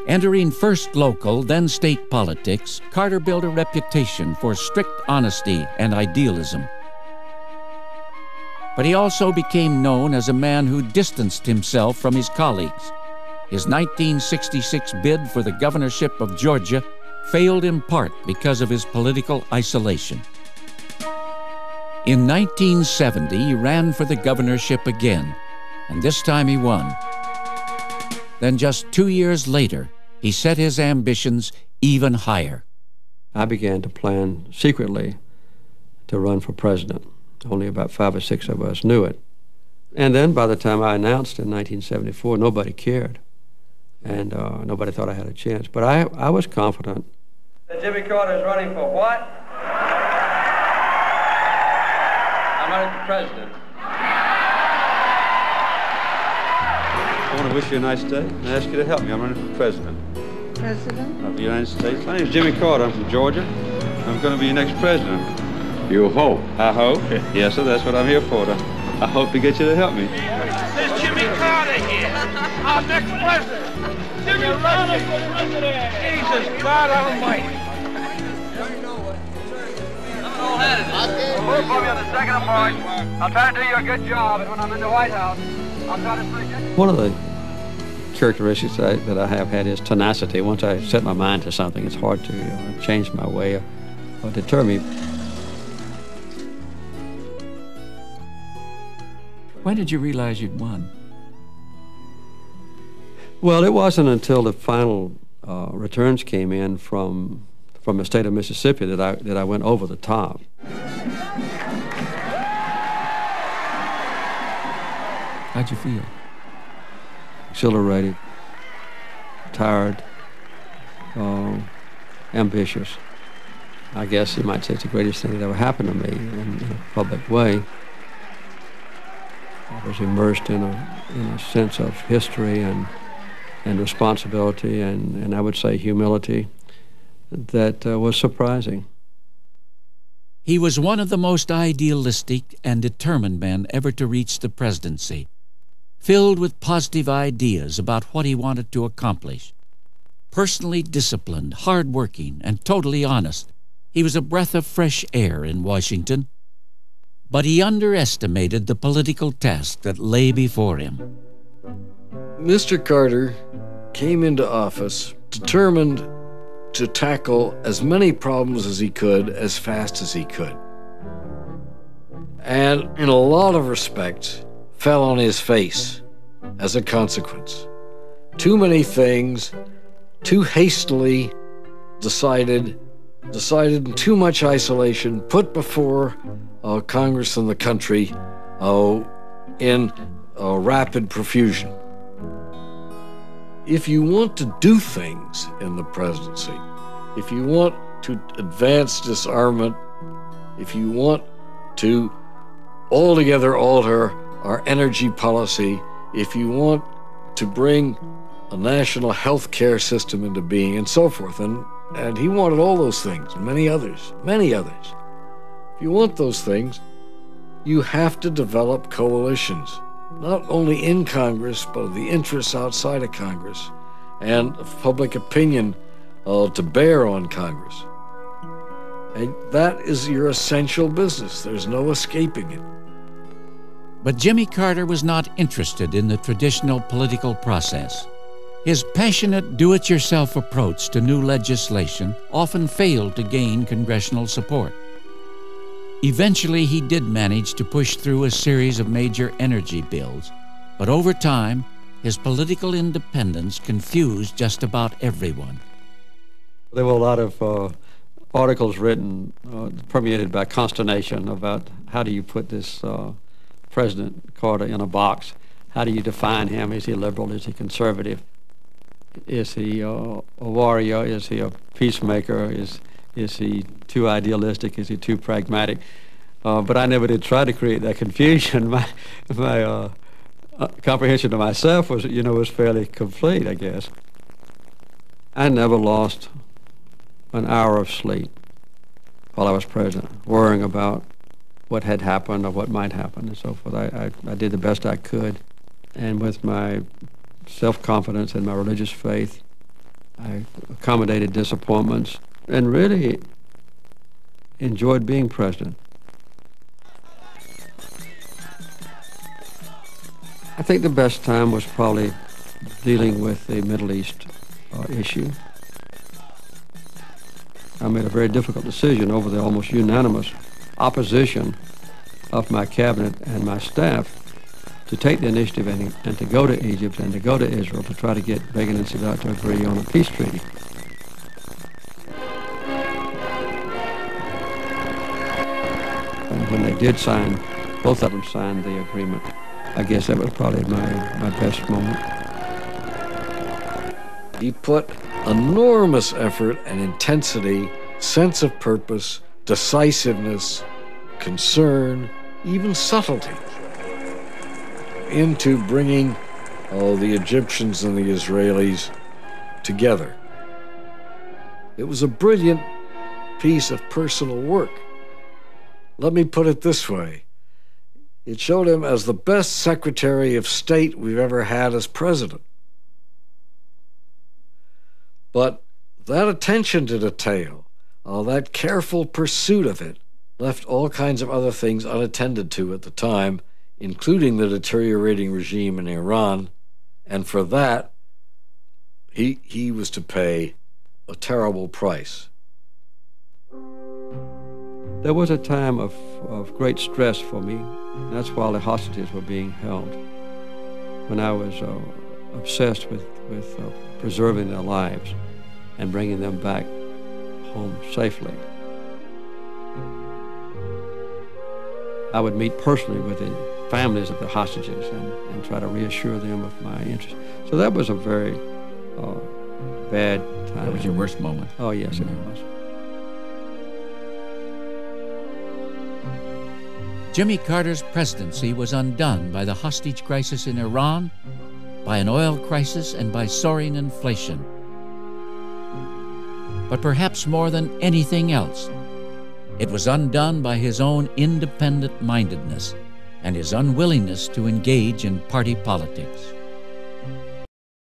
Entering first local, then state politics, Carter built a reputation for strict honesty and idealism. But he also became known as a man who distanced himself from his colleagues. His 1966 bid for the governorship of Georgia failed in part because of his political isolation. In 1970, he ran for the governorship again, and this time he won. Then just 2 years later, he set his ambitions even higher. I began to plan secretly to run for president. Only about 5 or 6 of us knew it. And then by the time I announced in 1974, nobody cared. And nobody thought I had a chance. But I was confident. Jimmy Carter is running for what? I'm running for president. I want to wish you a nice day and ask you to help me. I'm running for president. President? Of the United States. My name is Jimmy Carter. I'm from Georgia. I'm going to be your next president. You hope? I hope. Yes, sir. That's what I'm here for. I hope to get you to help me. There's Jimmy Carter here, our next president. Jimmy Carter for president. Jesus God Almighty. We'll put me on the 2nd of March. I'll try to do you a good job, and when I'm in the White House, I'll try to speak it. One of the characteristics that I have had is tenacity. Once I set my mind to something, it's hard to change my way or deter me. When did you realize you'd won? Well, it wasn't until the final returns came in from the state of Mississippi that I went over the top. How'd you feel? Exhilarated, tired, ambitious. I guess you might say it's the greatest thing that ever happened to me in a public way. I was immersed in a sense of history and responsibility and I would say humility that was surprising. He was one of the most idealistic and determined men ever to reach the presidency, filled with positive ideas about what he wanted to accomplish. Personally disciplined, hard-working, and totally honest, he was a breath of fresh air in Washington. But he underestimated the political task that lay before him. Mr. Carter came into office determined to tackle as many problems as he could as fast as he could. And in a lot of respects, fell on his face as a consequence. Too many things, too hastily decided in too much isolation, put before Congress and the country in rapid profusion. If you want to do things in the presidency, if you want to advance disarmament, if you want to altogether alter our energy policy, if you want to bring a national health care system into being and so forth, and he wanted all those things, many others. If you want those things, you have to develop coalitions, not only in Congress, but of the interests outside of Congress, and of public opinion to bear on Congress. And that is your essential business. There's no escaping it. But Jimmy Carter was not interested in the traditional political process. His passionate do-it-yourself approach to new legislation often failed to gain congressional support. Eventually, he did manage to push through a series of major energy bills, but over time, his political independence confused just about everyone. There were a lot of articles written, permeated by consternation about how do you put this President Carter in a box? How do you define him? Is he liberal? Is he conservative? Is he a warrior? Is he a peacemaker? Is he too idealistic? Is he too pragmatic? But I never did try to create that confusion. My comprehension of myself was fairly complete, I guess. I never lost an hour of sleep while I was president, worrying about what had happened or what might happen and so forth. I did the best I could, and with my self-confidence and my religious faith, I accommodated disappointments and really enjoyed being president. I think the best time was probably dealing with the Middle East issue. I made a very difficult decision over the almost unanimous opposition of my cabinet and my staff to take the initiative and to go to Egypt and to go to Israel to try to get Reagan and Sadat to agree on a peace treaty. And when they did sign, both of them signed the agreement. I guess that was probably my best moment. He put enormous effort and intensity, sense of purpose, decisiveness, concern, even subtlety into bringing the Egyptians and the Israelis together. It was a brilliant piece of personal work. Let me put it this way. It showed him as the best Secretary of State we've ever had as president. But that attention to detail, that careful pursuit of it, left all kinds of other things unattended to at the time, including the deteriorating regime in Iran, and for that, he was to pay a terrible price. There was a time of great stress for me, and that's while the hostages were being held, when I was obsessed with preserving their lives and bringing them back home safely. I would meet personally with the families of the hostages and try to reassure them of my interest. So that was a very bad time. That was your worst moment? Oh, yes, it was. Jimmy Carter's presidency was undone by the hostage crisis in Iran, by an oil crisis, and by soaring inflation. But perhaps more than anything else, it was undone by his own independent-mindedness and his unwillingness to engage in party politics.